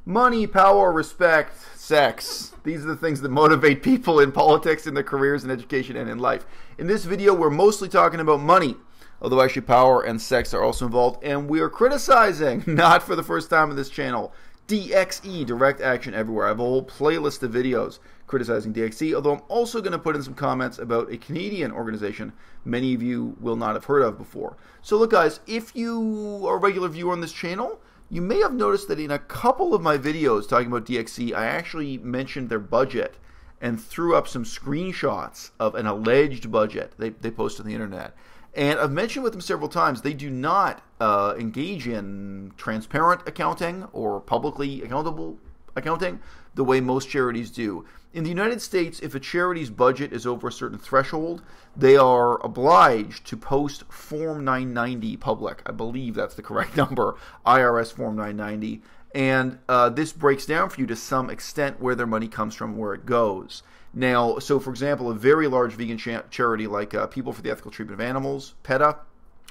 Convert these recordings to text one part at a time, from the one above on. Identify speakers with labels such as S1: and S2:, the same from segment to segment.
S1: Money, power, respect, sex. These are the things that motivate people in politics, in their careers, in education, and in life. In this video, we're mostly talking about money, although actually power and sex are also involved. And we are criticizing, not for the first time on this channel, DXE, Direct Action Everywhere. I have a whole playlist of videos criticizing DXE, although I'm also going to put in some comments about a Canadian organization many of you will not have heard of before. So look guys, if you are a regular viewer on this channel, you may have noticed that in a couple of my videos talking about DXE, I actually mentioned their budget and threw up some screenshots of an alleged budget they post on the internet. And I've mentioned with them several times, they do not engage in transparent accounting or publicly accountable accounting the way most charities do. In the United States, if a charity's budget is over a certain threshold, they are obliged to post Form 990 public. I believe that's the correct number, IRS Form 990. And this breaks down for you to some extent where their money comes from, where it goes. Now, so for example, a very large vegan charity like People for the Ethical Treatment of Animals, PETA,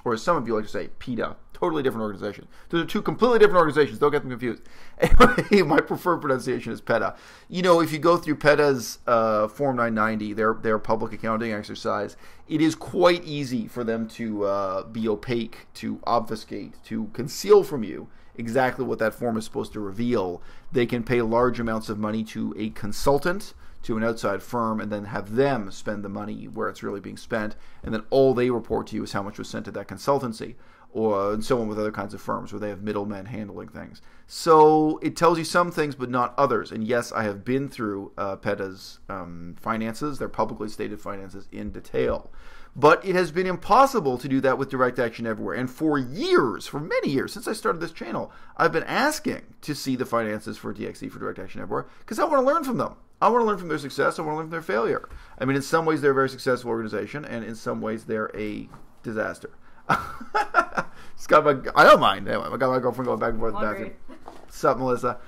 S1: or as some of you like to say, PETA, totally different organization. Those are two completely different organizations. Don't get them confused. Anyway, my preferred pronunciation is PETA. You know, if you go through PETA's Form 990, their public accounting exercise, it is quite easy for them to be opaque, to obfuscate, to conceal from you exactly what that form is supposed to reveal. They can pay large amounts of money to a consultant, to an outside firm, and then have them spend the money where it's really being spent, and then all they report to you is how much was sent to that consultancy, or and so on with other kinds of firms where they have middlemen handling things. So it tells you some things but not others. And yes, I have been through PETA's finances, their publicly stated finances, in detail. But it has been impossible to do that with Direct Action Everywhere. And for years, for many years, since I started this channel, I've been asking to see the finances for DXE, for Direct Action Everywhere, because I want to learn from them. I want to learn from their success. I want to learn from their failure. I mean, in some ways, they're a very successful organization, and in some ways, they're a disaster. It's got my, I don't mind. Anyway, I got my girlfriend going back and forth in the bathroom. What's up, Melissa?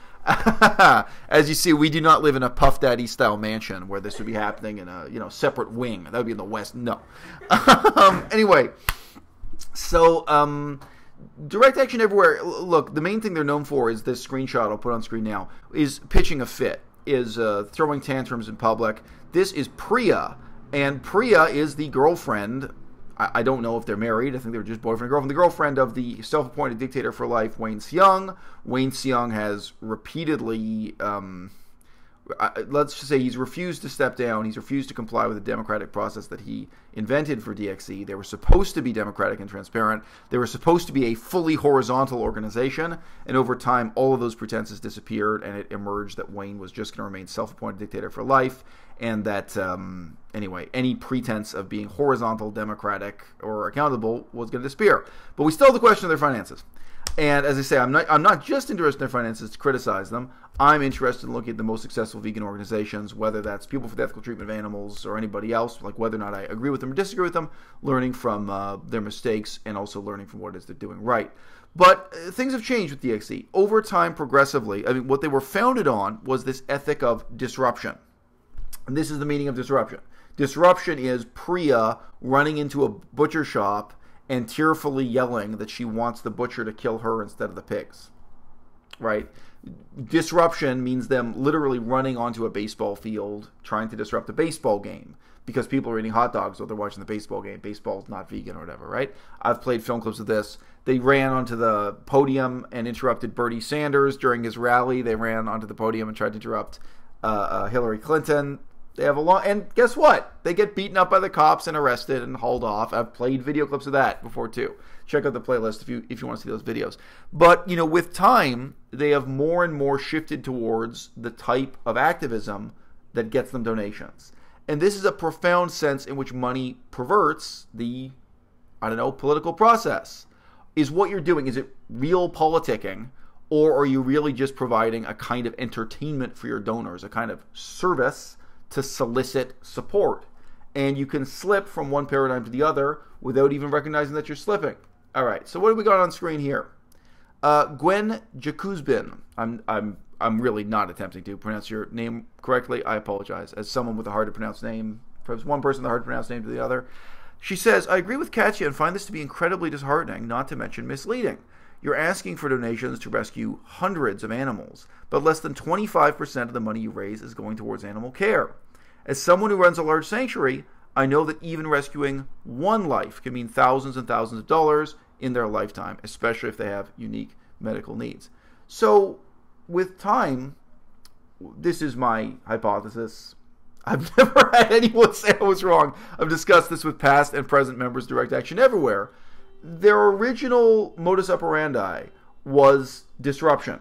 S1: As you see, we do not live in a Puff Daddy style mansion where this would be happening in a separate wing. That would be in the West. No. Anyway, so Direct Action Everywhere. Look, the main thing they're known for is this screenshot I'll put on screen now. Is pitching a fit. Is throwing tantrums in public. This is Priya, and Priya is the girlfriend. I don't know if they're married. I think they were just boyfriend and girlfriend. The girlfriend of the self-appointed dictator for life, Wayne Seung. Wayne Seung has repeatedly, let's just say he's refused to step down. He's refused to comply with the democratic process that he invented for DXE. They were supposed to be democratic and transparent. They were supposed to be a fully horizontal organization. And over time, all of those pretenses disappeared, and it emerged that Wayne was just going to remain self-appointed dictator for life. And that, anyway, any pretense of being horizontal, democratic, or accountable was going to disappear. But we still have the question of their finances. And as I say, I'm not just interested in their finances to criticize them. I'm interested in looking at the most successful vegan organizations, whether that's People for the Ethical Treatment of Animals or anybody else, like whether or not I agree with them or disagree with them, learning from their mistakes and also learning from what it is they're doing right. But things have changed with DXE. Over time, progressively, I mean, what they were founded on was this ethic of disruption. And this is the meaning of disruption. Disruption is Priya running into a butcher shop and tearfully yelling that she wants the butcher to kill her instead of the pigs, right? Disruption means them literally running onto a baseball field trying to disrupt a baseball game because people are eating hot dogs while they're watching the baseball game. Baseball's not vegan or whatever, right? I've played film clips of this. They ran onto the podium and interrupted Bernie Sanders during his rally. They ran onto the podium and tried to interrupt Hillary Clinton. They have a long, and guess what? They get beaten up by the cops and arrested and hauled off. I've played video clips of that before too. Check out the playlist if you want to see those videos. But you know, with time, they have more and more shifted towards the type of activism that gets them donations. And this is a profound sense in which money perverts the, I don't know, political process. Is what you're doing, is it real politicking, or are you really just providing a kind of entertainment for your donors, a kind of service to solicit support? And you can slip from one paradigm to the other without even recognizing that you're slipping. All right, so what do we got on screen here? Gwen Jakuzbin. I'm really not attempting to pronounce your name correctly. I apologize. As someone with a hard to pronounce name, perhaps one person with a hard to pronounce name to the other. She says, I agree with Katya and find this to be incredibly disheartening, not to mention misleading. you're asking for donations to rescue hundreds of animals, but less than 25% of the money you raise is going towards animal care. As someone who runs a large sanctuary, I know that even rescuing one life can mean thousands and thousands of dollars in their lifetime, especially if they have unique medical needs. So, with time, this is my hypothesis. I've never had anyone say I was wrong. I've discussed this with past and present members of Direct Action Everywhere. Their original modus operandi was disruption.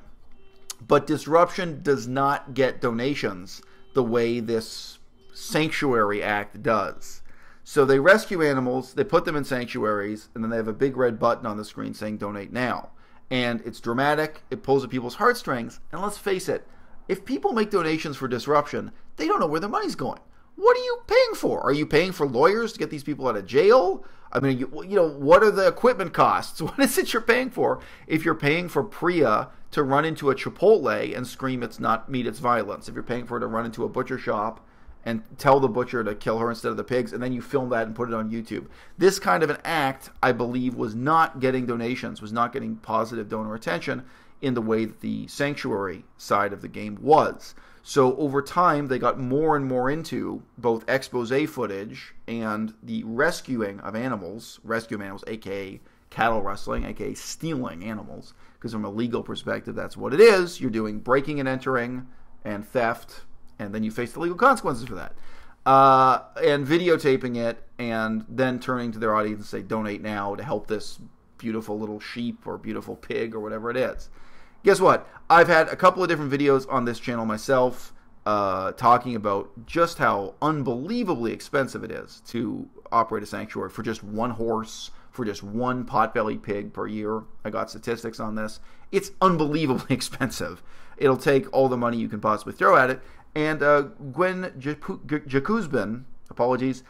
S1: But disruption does not get donations the way this Sanctuary Act does. So they rescue animals, they put them in sanctuaries, and then they have a big red button on the screen saying donate now. And it's dramatic, it pulls at people's heartstrings, and let's face it, if people make donations for disruption, they don't know where their money's going. What are you paying for? Are you paying for lawyers to get these people out of jail? I mean, you know, what are the equipment costs? What is it you're paying for if you're paying for Priya to run into a Chipotle and scream it's not meat, it's violence? If you're paying for her to run into a butcher shop and tell the butcher to kill her instead of the pigs, and then you film that and put it on YouTube. This kind of an act, I believe, was not getting donations, was not getting positive donor attention in the way that the sanctuary side of the game was. So over time, they got more and more into both expose footage and the rescuing of animals, aka cattle rustling, aka stealing animals, because from a legal perspective, that's what it is. You're doing breaking and entering and theft, and then you face the legal consequences for that. And videotaping it, and then turning to their audience and say, donate now to help this beautiful little sheep or beautiful pig or whatever it is. Guess what? I've had a couple of different videos on this channel myself talking about just how unbelievably expensive it is to operate a sanctuary for just one horse, for just one pot-bellied pig per year. I got statistics on this. It's unbelievably expensive. It'll take all the money you can possibly throw at it. And Gwen Jakuzbin, apologies,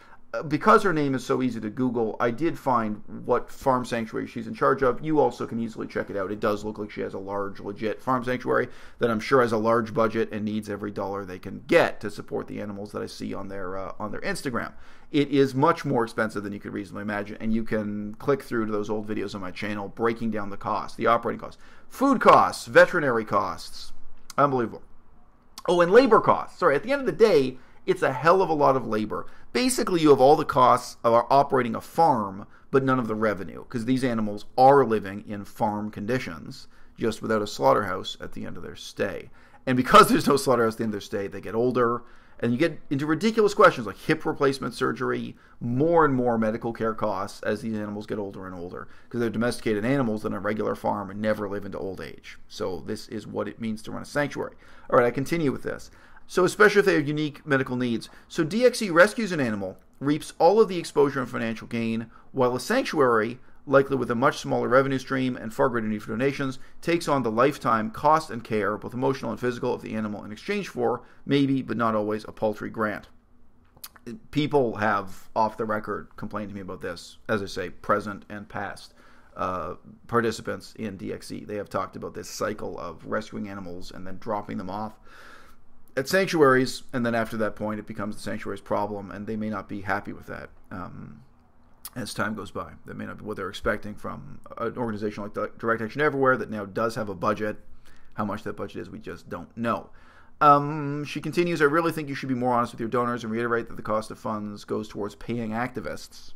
S1: because her name is so easy to Google, I did find what farm sanctuary she's in charge of. You also can easily check it out. It does look like she has a large, legit farm sanctuary that I'm sure has a large budget and needs every dollar they can get to support the animals that I see on their Instagram. It is much more expensive than you could reasonably imagine, and you can click through to those old videos on my channel breaking down the costs, the operating costs, food costs, veterinary costs. Unbelievable. Oh, and labor costs. Sorry, at the end of the day, it's a hell of a lot of labor. Basically, you have all the costs of operating a farm, but none of the revenue, because these animals are living in farm conditions, just without a slaughterhouse at the end of their stay. And because there's no slaughterhouse at the end of their stay, they get older, and you get into ridiculous questions like hip replacement surgery, more and more medical care costs as these animals get older and older, because they're domesticated animals on a regular farm and never live into old age. So this is what it means to run a sanctuary. All right, I continue with this. So especially if they have unique medical needs. So DXE rescues an animal, reaps all of the exposure and financial gain, while a sanctuary, likely with a much smaller revenue stream and far greater need for donations, takes on the lifetime cost and care, both emotional and physical, of the animal in exchange for, maybe, but not always, a paltry grant. People have, off the record, complained to me about this, as I say, present and past participants in DXE. They have talked about this cycle of rescuing animals and then dropping them off at sanctuaries, and then after that point it becomes the sanctuary's problem, and they may not be happy with that as time goes by. That may not be what they're expecting from an organization like Direct Action Everywhere that now does have a budget. How much that budget is, we just don't know. She continues, I really think you should be more honest with your donors and reiterate that the cost of funds goes towards paying activists.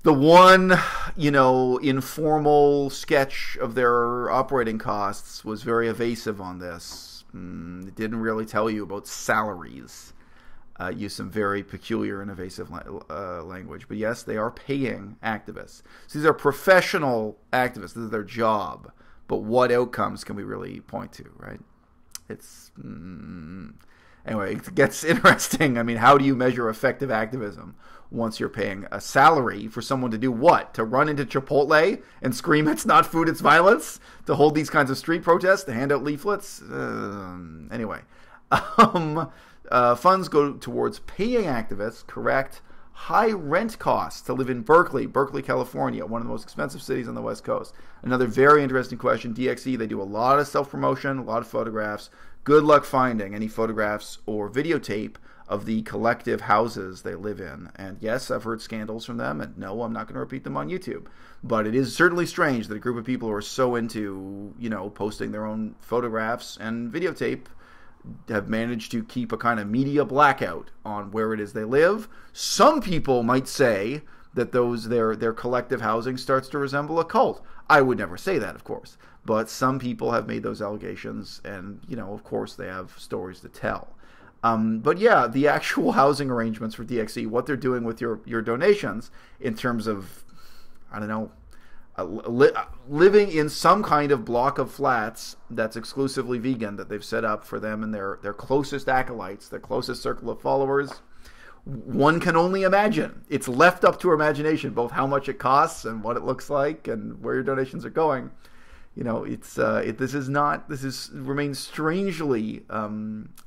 S1: The one, informal sketch of their operating costs was very evasive on this. It didn't really tell you about salaries. Used some very peculiar and evasive language. But yes, they are paying activists. So these are professional activists. This is their job. But what outcomes can we really point to, right? It's... Anyway, it gets interesting. I mean, how do you measure effective activism once you're paying a salary for someone to do what? To run into Chipotle and scream it's not food, it's violence? To hold these kinds of street protests? To hand out leaflets? Anyway. Funds go towards paying activists, correct, high rent costs to live in Berkeley, California, one of the most expensive cities on the West Coast. Another very interesting question. DXE, they do a lot of self-promotion, a lot of photographs. Good luck finding any photographs or videotape of the collective houses they live in. And yes, I've heard scandals from them, and no, I'm not going to repeat them on YouTube. But it is certainly strange that a group of people who are so into, posting their own photographs and videotape have managed to keep a kind of media blackout on where it is they live. Some people might say that their collective housing starts to resemble a cult. I would never say that, of course. But some people have made those allegations, and, of course, they have stories to tell. But yeah, the actual housing arrangements for DXE, what they're doing with your donations in terms of, I don't know, living in some kind of block of flats that's exclusively vegan that they've set up for them and their closest acolytes, their closest circle of followers. One can only imagine. It's left up to our imagination, both how much it costs and what it looks like and where your donations are going. This remains strangely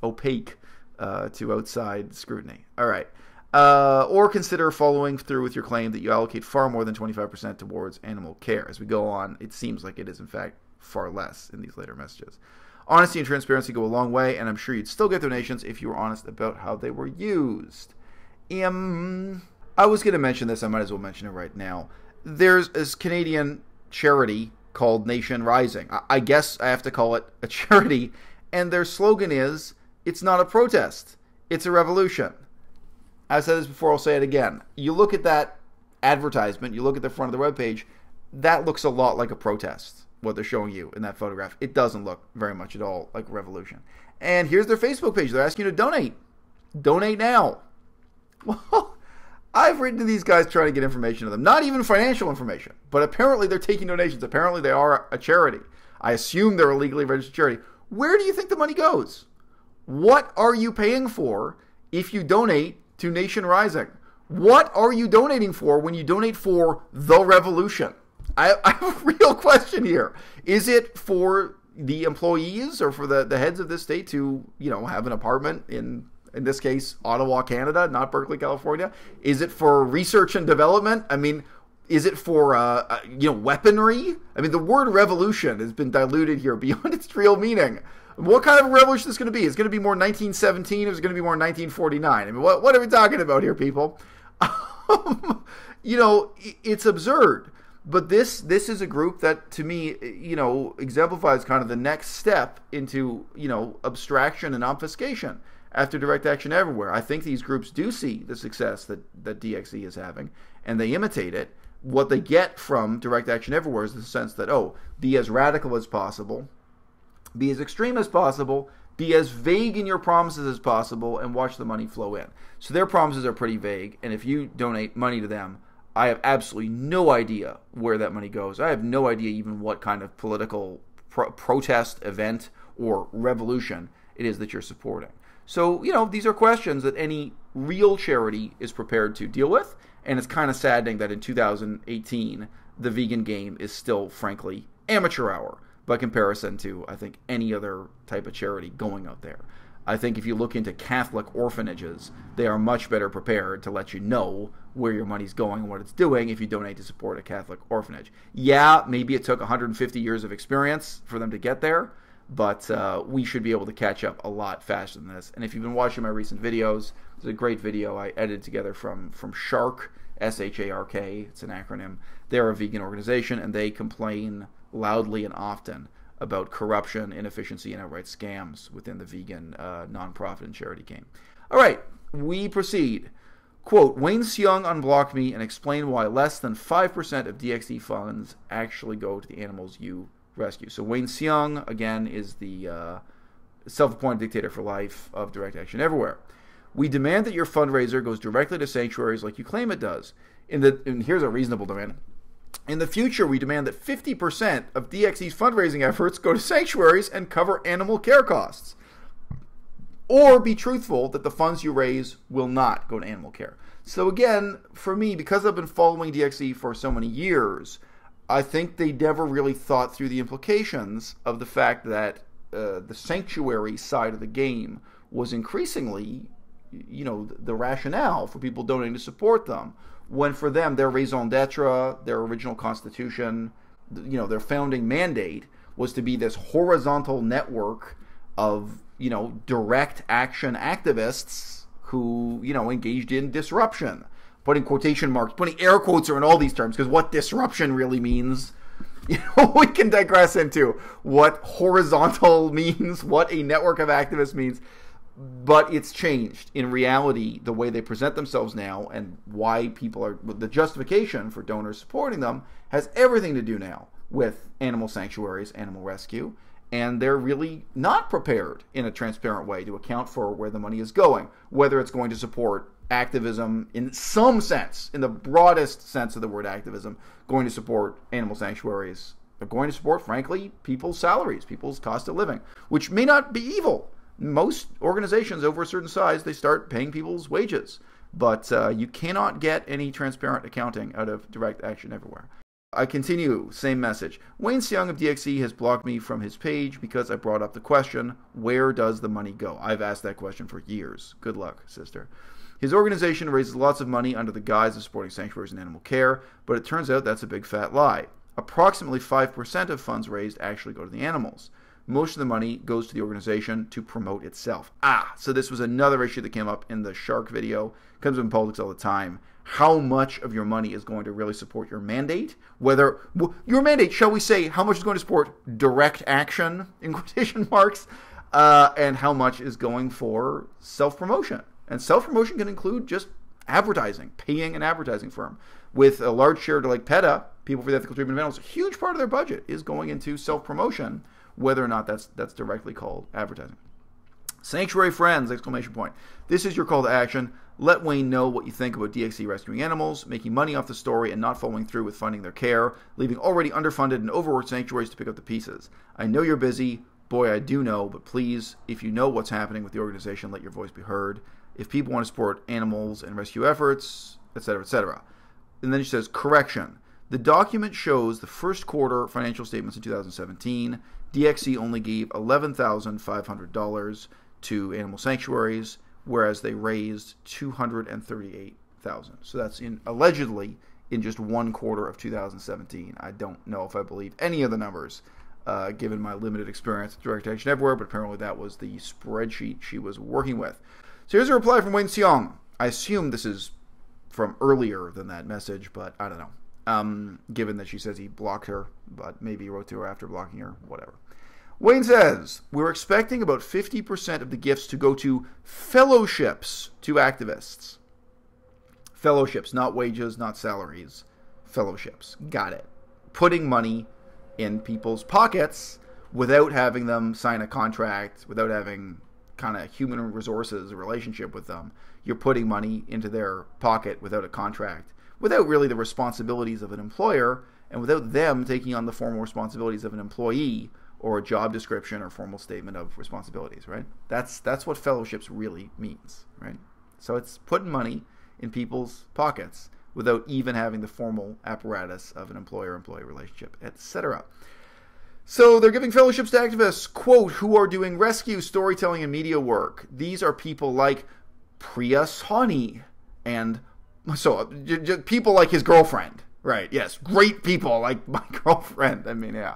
S1: opaque to outside scrutiny. All right. Or consider following through with your claim that you allocate far more than 25% towards animal care. As we go on, it seems like it is, in fact, far less in these later messages. Honesty and transparency go a long way, and I'm sure you'd still get donations if you were honest about how they were used. I was going to mention this. I might as well mention it right now. There's a Canadian charity called Nation Rising. I guess I have to call it a charity, and their slogan is, "It's not a protest, it's a revolution." I've said this before, I'll say it again. You look at that advertisement, you look at the front of the webpage, that looks a lot like a protest, what they're showing you in that photograph. It doesn't look very much at all like a revolution. And here's their Facebook page. They're asking you to donate. Donate now. Well, I've written to these guys trying to get information to them. Not even financial information, but apparently they're taking donations. Apparently they are a charity. I assume they're a legally registered charity. Where do you think the money goes? What are you paying for if you donate to Nation Rising? What are you donating for when you donate for the revolution? I have a real question here. Is it for the employees or for the heads of this state to, have an apartment in this case, Ottawa, Canada, not Berkeley, California? Is it for research and development? I mean, is it for, weaponry? I mean, the word revolution has been diluted here beyond its real meaning. What kind of a revolution is going to be? Is it going to be more 1917 or is it going to be more 1949? I mean, what are we talking about here, people? It's absurd. But this is a group that, to me, exemplifies kind of the next step into, abstraction and obfuscation after Direct Action Everywhere. I think these groups do see the success that DXE is having, and they imitate it. What they get from Direct Action Everywhere is the sense that, be as radical as possible, be as extreme as possible, be as vague in your promises as possible, and watch the money flow in. So their promises are pretty vague, and if you donate money to them, I have absolutely no idea where that money goes. I have no idea even what kind of political protest, event, or revolution it is that you're supporting. So, these are questions that any real charity is prepared to deal with, and it's kind of saddening that in 2018, the vegan game is still, frankly, amateur hour by comparison to, I think, any other type of charity going out there. I think if you look into Catholic orphanages, they are much better prepared to let you know where your money's going and what it's doing if you donate to support a Catholic orphanage. Yeah, maybe it took 150 years of experience for them to get there, but we should be able to catch up a lot faster than this. And if you've been watching my recent videos, there's a great video I edited together from Shark, S-H-A-R-K, it's an acronym. They're a vegan organization, and they complain loudly and often about corruption, inefficiency, and outright scams within the vegan nonprofit and charity game. All right, we proceed. Quote, Wayne Seung unblocked me and explained why less than 5% of DXE funds actually go to the animals you rescue. So Wayne Seung, again, is the self-appointed dictator for life of Direct Action Everywhere. We demand that your fundraiser goes directly to sanctuaries like you claim it does. And here's a reasonable demand. In the future, we demand that 50% of DXE's fundraising efforts go to sanctuaries and cover animal care costs. Or be truthful that the funds you raise will not go to animal care. So again, for me, because I've been following DXE for so many years, I think they never really thought through the implications of the fact that the sanctuary side of the game was increasingly the rationale for people donating to support them, when for them their raison d'etre, their original constitution, their founding mandate was to be this horizontal network of direct action activists who engaged in disruption. Putting quotation marks, putting air quotes around all these terms, because what disruption really means, we can digress into what horizontal means, what a network of activists means, but it's changed. In reality, the way they present themselves now and why the justification for donors supporting them has everything to do now with animal sanctuaries, animal rescue, and they're really not prepared in a transparent way to account for where the money is going, whether it's going to support activism in some sense, in the broadest sense of the word activism, going to support animal sanctuaries, or going to support, frankly, people's salaries, people's cost of living, which may not be evil. Most organizations over a certain size, they start paying people's wages, but you cannot get any transparent accounting out of direct action everywhere. I continue, same message. Wayne Seung of DXE has blocked me from his page because I brought up the question, where does the money go? I've asked that question for years. Good luck, sister. His organization raises lots of money under the guise of supporting sanctuaries and animal care, but it turns out that's a big fat lie. Approximately 5% of funds raised actually go to the animals. Most of the money goes to the organization to promote itself. So this was another issue that came up in the shark video. It comes up in politics all the time. How much of your money is going to really support your mandate? Whether your mandate, shall we say, how much is going to support direct action, in quotation marks, and how much is going for self-promotion. And self-promotion can include just advertising, paying an advertising firm. With a large share to like PETA, People for the Ethical Treatment of Animals, a huge part of their budget is going into self-promotion, whether or not that's directly called advertising. Sanctuary friends, exclamation point. This is your call to action. Let Wayne know what you think about DXE rescuing animals, making money off the story, and not following through with funding their care, leaving already underfunded and overworked sanctuaries to pick up the pieces. I know you're busy. Boy, I do know, but please, if you know what's happening with the organization, let your voice be heard. If people want to support animals and rescue efforts, etc., etc. And then she says, correction. The document shows the first quarter financial statements in 2017. DXE only gave $11,500 to animal sanctuaries, whereas they raised $238,000. So that's allegedly in just one quarter of 2017. I don't know if I believe any of the numbers, given my limited experience with direct action everywhere, but apparently that was the spreadsheet she was working with. So here's a reply from Wayne Seung. I assume this is from earlier than that message, but I don't know. Given that she says he blocked her, but maybe he wrote to her after blocking her, whatever. Wayne says, we're expecting about 50% of the gifts to go to fellowships to activists. Fellowships, not wages, not salaries. Fellowships. Got it. Putting money in people's pockets without having them sign a contract, without having kind of human resources relationship with them. You're putting money into their pocket without a contract, without really the responsibilities of an employer, and without them taking on the formal responsibilities of an employee or a job description or formal statement of responsibilities, right? That's what fellowships really means, right? So it's putting money in people's pockets without even having the formal apparatus of an employer-employee relationship, etc. So they're giving fellowships to activists, quote, who are doing rescue, storytelling, and media work. These are people like Priya Sawhney, and so people like his girlfriend, right? Yes, great people like my girlfriend. I mean, yeah,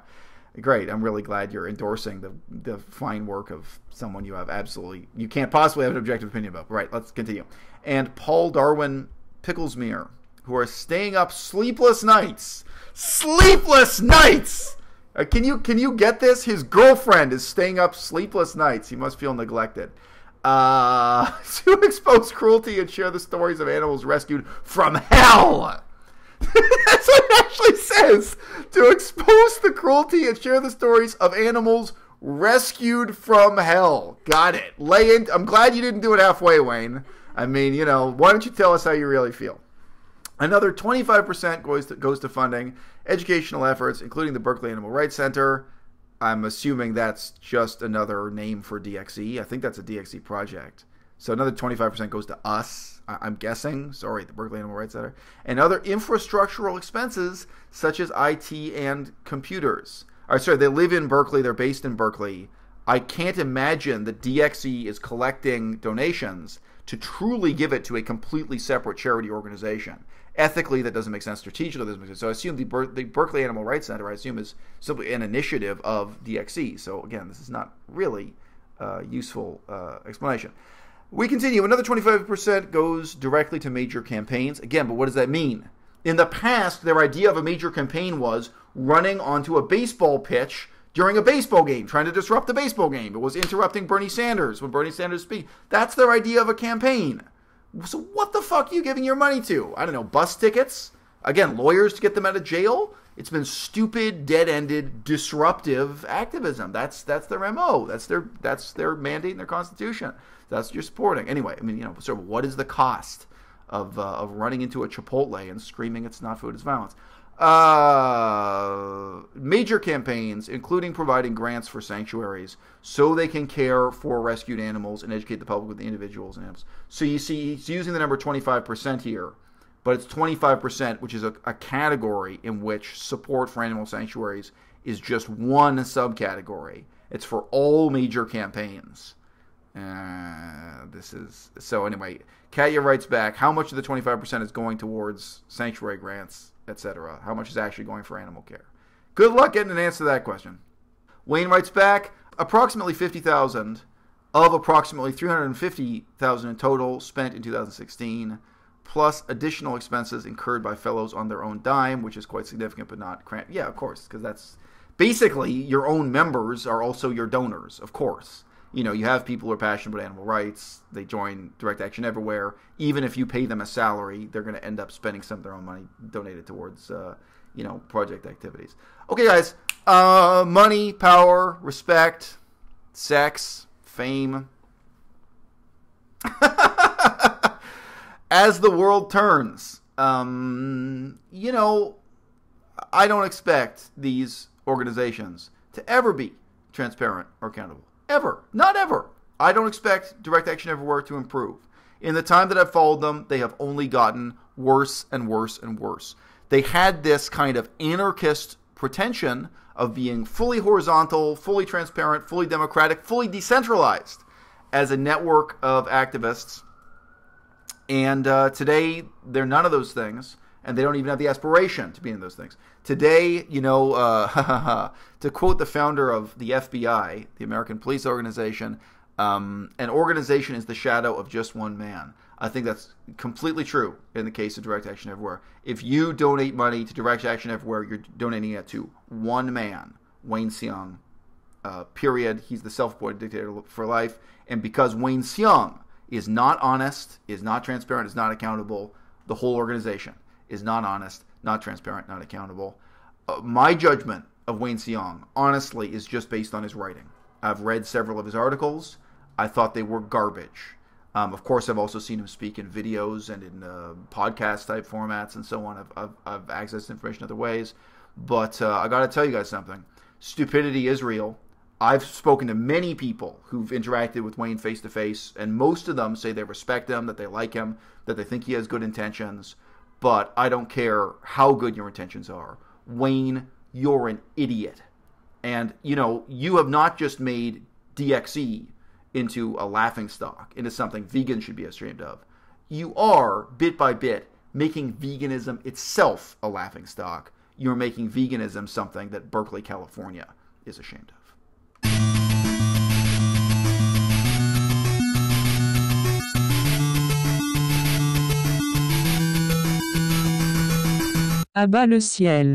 S1: great. I'm really glad you're endorsing the fine work of someone you can't possibly have an objective opinion about. Right, let's continue. And Paul Darwin Picklesmere, who are staying up sleepless nights. Sleepless nights! Can you get this? His girlfriend is staying up sleepless nights. He must feel neglected. To expose cruelty and share the stories of animals rescued from hell. That's what it actually says. To expose the cruelty and share the stories of animals rescued from hell. Got it. I'm glad you didn't do it halfway, Wayne. I mean, why don't you tell us how you really feel? Another 25% goes to funding educational efforts, including the Berkeley Animal Rights Center. I'm assuming that's just another name for DXE. I think that's a DXE project. So another 25% goes to us, I'm guessing. Sorry, the Berkeley Animal Rights Center. And other infrastructural expenses, such as IT and computers. All right, sorry, they live in Berkeley. They're based in Berkeley. I can't imagine that DXE is collecting donations to truly give it to a completely separate charity organization. Ethically, that doesn't make sense. Strategically, that doesn't make sense. So I assume the Berkeley Animal Rights Center, I assume, is simply an initiative of DXE. So again, this is not really a useful explanation. We continue. Another 25% goes directly to major campaigns. Again, but what does that mean? In the past, their idea of a major campaign was running onto a baseball pitch during a baseball game, trying to disrupt the baseball game. It was interrupting Bernie Sanders when Bernie Sanders speaks. That's their idea of a campaign. So what the fuck are you giving your money to? I don't know, bus tickets? Again, lawyers to get them out of jail? It's been stupid, dead-ended, disruptive activism. That's their MO. That's their mandate in their constitution. That's what you're supporting. Anyway, I mean, sort of what is the cost of running into a Chipotle and screaming it's not food, it's violence? Major campaigns, including providing grants for sanctuaries so they can care for rescued animals and educate the public with the individuals and animals. So you see, he's using the number 25% here, but it's 25%, which is a category in which support for animal sanctuaries is just one subcategory. It's for all major campaigns. So anyway, Katya writes back, how much of the 25% is going towards sanctuary grants, etc.? How much is actually going for animal care? Good luck getting an answer to that question. Wayne writes back, approximately $50,000 of approximately $350,000 in total spent in 2016, plus additional expenses incurred by fellows on their own dime, which is quite significant but not cramped. Yeah, of course, because that's basically your own members are also your donors, of course. You have people who are passionate about animal rights. They join Direct Action Everywhere. Even if you pay them a salary, they're going to end up spending some of their own money donated towards, project activities. Okay, guys. Money, power, respect, sex, fame. As the world turns, I don't expect these organizations to ever be transparent or accountable. Ever. Not ever. I don't expect Direct Action Everywhere to improve. In the time that I've followed them, they have only gotten worse and worse and worse. They had this kind of anarchist pretension of being fully horizontal, fully transparent, fully democratic, fully decentralized as a network of activists. And today, they're none of those things. And they don't even have the aspiration to be in those things. Today, to quote the founder of the FBI, the American Police Organization, an organization is the shadow of just one man. I think that's completely true in the case of Direct Action Everywhere. If you donate money to Direct Action Everywhere, you're donating it to one man, Wayne Seung, period. He's the self-appointed dictator for life. And because Wayne Seung is not honest, is not transparent, is not accountable, the whole organization is not honest, not transparent, not accountable. My judgment of Wayne Seung, honestly, is just based on his writing. I've read several of his articles. I thought they were garbage. Of course, I've also seen him speak in videos and in podcast-type formats and so on. I've accessed information other ways. But I got to tell you guys something. Stupidity is real. I've spoken to many people who've interacted with Wayne face-to-face, and most of them say they respect him, that they like him, that they think he has good intentions. But I don't care how good your intentions are. Wayne, you're an idiot. And, you have not just made DXE into a laughingstock, into something vegans should be ashamed of. You are, bit by bit, making veganism itself a laughingstock. You're making veganism something that Berkeley, California is ashamed of.
S2: À-bas-le-ciel.